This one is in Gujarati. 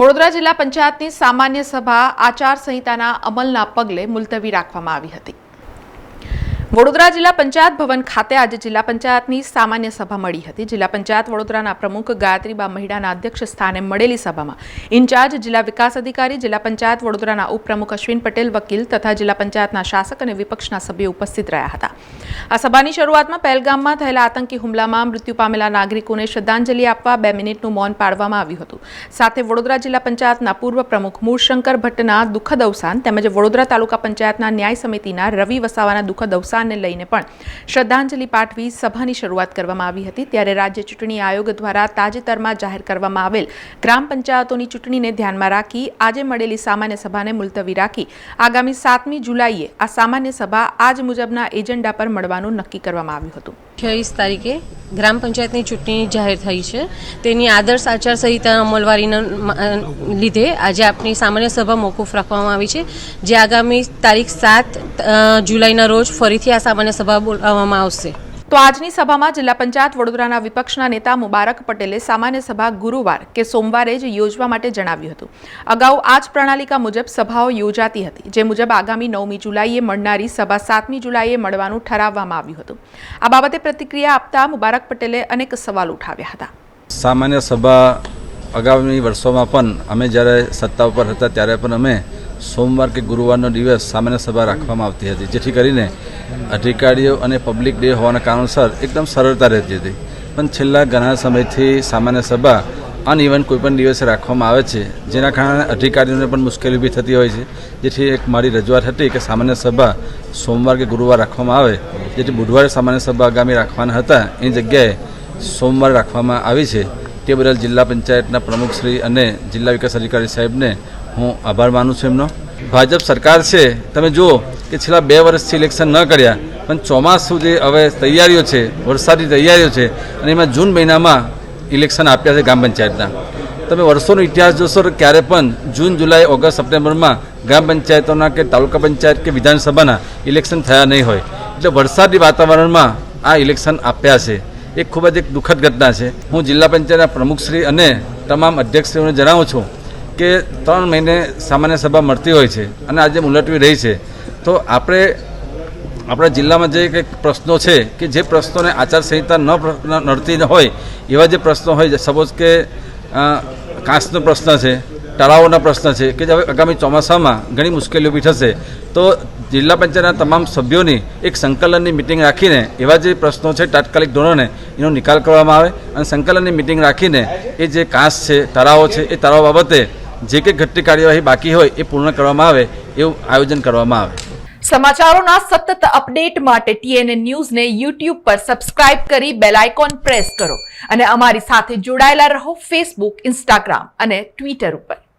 વડોદરા જિલ્લા પંચાયતની સામાન્ય સભા આચારસંહિતાના અમલના પગલે મુલતવી રાખવામાં આવી હતી। વડોદરા જિલ્લા પંચાયત ભવન ખાતે આજે જિલ્લા પંચાયતની સામાન્ય સભા મળી હતી। જિલ્લા પંચાયત વડોદરાના પ્રમુખ ગાયત્રીબા મહિડાના અધ્યક્ષ સ્થાને મળેલી સભામાં ઇન્ચાર્જ જિલ્લા વિકાસ અધિકારી, જિલ્લા પંચાયત વડોદરાના ઉપપ્રમુખ અશ્વિન પટેલ, વકીલ તથા જિલ્લા પંચાયતના શાસક અને વિપક્ષના સભ્યો ઉપસ્થિત રહ્યા હતા। આ સભાની શરૂઆતમાં પહેલગામમાં થયેલા આતંકી હુમલામાં મૃત્યુ પામેલા નાગરિકોને શ્રદ્ધાંજલિ આપવા 2 મિનિટનું મૌન પાળવામાં આવ્યું હતું। સાથે વડોદરા જિલ્લા પંચાયતના પૂર્વ પ્રમુખ મૂળશંકર ભટ્ટના દુઃખદ અવસાન તેમજ વડોદરા તાલુકા પંચાયતના ન્યાય સમિતિના રવિ વસાવાના દુઃખદ અવસાનને લઈને પણ શ્રદ્ધાંજલિ પાઠવી સભાની શરૂઆત કરવામાં આવી હતી। ત્યારે રાજ્ય ચૂંટણી આયોગ દ્વારા તાજેતરમાં જાહેર કરવામાં આવેલ ગ્રામ પંચાયતોની ચૂંટણીને ધ્યાનમાં રાખી આજે મળેલી સામાન્ય સભાને મુલતવી રાખી આગામી 7મી જુલાઈએ આ સામાન્ય સભા આજ મુજબના એજન્ડા પર મળવાનું નક્કી કરવામાં આવ્યું હતું। 26 તારીખે ગ્રામ પંચાયતની ચૂંટણી જાહેર થઈ છે। તેની આદર્શ આચારસંહિતા અમલવારીના લીધે આજે આપણી સામાન્ય સભા મોકૂફ રાખવામાં આવી છે, જે આગામી તારીખ 7 જુલાઈના રોજ ફરીથી આ સામાન્ય સભા બોલાવવામાં આવશે। તો આજની સભામાં જિલ્લા પંચાયત વડોદરાના વિપક્ષના નેતા મુબારક પટેલે સામાન્ય સભા ગુરુવાર કે સોમવારે જ યોજવા માટે જણાવ્યું હતું। અગાઉ આ જ પ્રણાલિકા મુજબ સભાઓ યોજાતી હતી, જે મુજબ આગામી 9મી જુલાઈએ મળનારી સભા 7મી જુલાઈએ મળવાનું ઠરાવવામાં આવ્યું હતું। આ બાબતે પ્રતિક્રિયા આપતા મુબારક પટેલે અનેક સવાલ ઉઠાવ્યા હતા। સામાન્ય સભા આગામી વર્ષોમાં પણ અમે જ્યારે સત્તા ઉપર હતા ત્યારે પણ અમે સોમવાર કે ગુરુવારનો દિવસ સામાન્ય સભા રાખવામાં આવતી હતી, જેથી કરીને અધિકારીઓ અને પબ્લિક ડે હોવાના કારણસર એકદમ સરળતા રહેતી હતી। પણ છેલ્લા ઘણા સમયથી સામાન્ય સભા અનઇવન કોઈપણ દિવસે રાખવામાં આવે છે, જેના કારણે અધિકારીઓને પણ મુશ્કેલી ઊભી થતી હોય છે। જેથી એક મારી રજૂઆત હતી કે સામાન્ય સભા સોમવાર કે ગુરુવાર રાખવામાં આવે, જેથી બુધવારે સામાન્ય સભા આગામી રાખવાના હતા એની જગ્યાએ સોમવાર રાખવામાં આવી છે। તે બદલ જિલ્લા પંચાયતના પ્રમુખશ્રી અને જિલ્લા વિકાસ અધિકારી સાહેબને હું આભાર માનું છું એમનો। ભાજપ સરકાર છે, તમે જુઓ કે છેલ્લા 2 વર્ષથી ઇલેક્શન ન કર્યા, પણ ચોમાસું જે હવે તૈયારીઓ છે, વરસાદની તૈયારીઓ છે, અને એમાં જૂન મહિનામાં ઇલેક્શન આપ્યા છે ગ્રામ પંચાયતના। તમે વર્ષોનો ઇતિહાસ જોશો તો ક્યારે પણ જૂન, જુલાઈ, ઓગસ્ટ, સપ્ટેમ્બરમાં ગ્રામ પંચાયતોના કે તાલુકા પંચાયત કે વિધાનસભાના ઇલેક્શન થયા નહીં હોય। એટલે વરસાદી વાતાવરણમાં આ ઇલેક્શન આપ્યા છે, એ ખૂબ જ એક દુઃખદ ઘટના છે। હું જિલ્લા પંચાયતના પ્રમુખશ્રી અને તમામ અધ્યક્ષશ્રીઓને જણાવું છું કે 3 મહિને સામાન્ય સભા મળતી હોય છે અને આજે મુલતવી રહી છે, તો આપણે આપણા જિલ્લામાં જે કંઈક પ્રશ્નો છે કે જે પ્રશ્નોને આચારસંહિતા નડતી હોય એવા જે પ્રશ્નો હોય, સપોઝ કે કાંસનો પ્રશ્ન છે, તળાવોના પ્રશ્ન છે કે હવે આગામી ચોમાસામાં ઘણી મુશ્કેલીઓ ઊભી થશે, તો જિલ્લા પંચાયતના તમામ સભ્યોની એક સંકલનની મિટિંગ રાખીને એવા જે પ્રશ્નો છે તાત્કાલિક ધોરણે એનો નિકાલ કરવામાં આવે અને સંકલનની મિટિંગ રાખીને એ જે કાંસ છે, તળાવો છે, એ તળાવ બાબતે જે કંઈ ઘટતી કાર્યવાહી બાકી હોય એ પૂર્ણ કરવામાં આવે એવું આયોજન કરવામાં આવે। સમાચારોના સતત અપડેટ માટે TNN ન્યૂઝને YouTube પર સબસ્ક્રાઇબ કરી બેલ આઇકોન પ્રેસ કરો અને અમારી સાથે જોડાયેલા રહો Facebook, Instagram અને Twitter ઉપર।